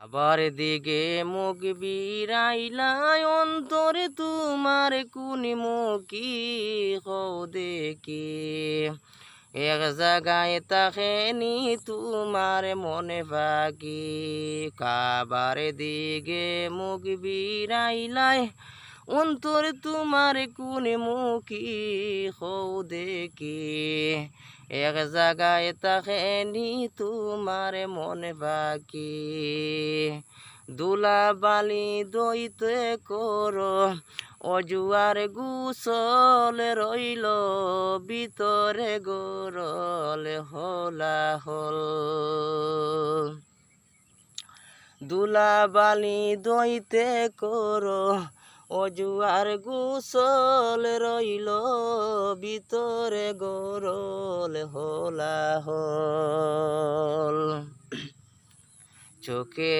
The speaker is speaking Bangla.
আবার দিকে মুখ বিরাইলাই অন্তরে তোমার কুনি মুখী হও দেখি এক জায়গায় তাকেনি তোমার মনে বাকি কাবার দিকে মুখ বিরাইলাই অন্তরে তোমার কুনি মুখী হও দেখি এক জায়গায় তাকেনি তোমার মনে বাকি দুলা বালি দইতে করো অজুয়ার গুসল রইল ভিতরে গরল হলা হল দুলা বালি দইতে করো অজুয়ার গুসল রইল ভিতরে গরল হলা হল চোখে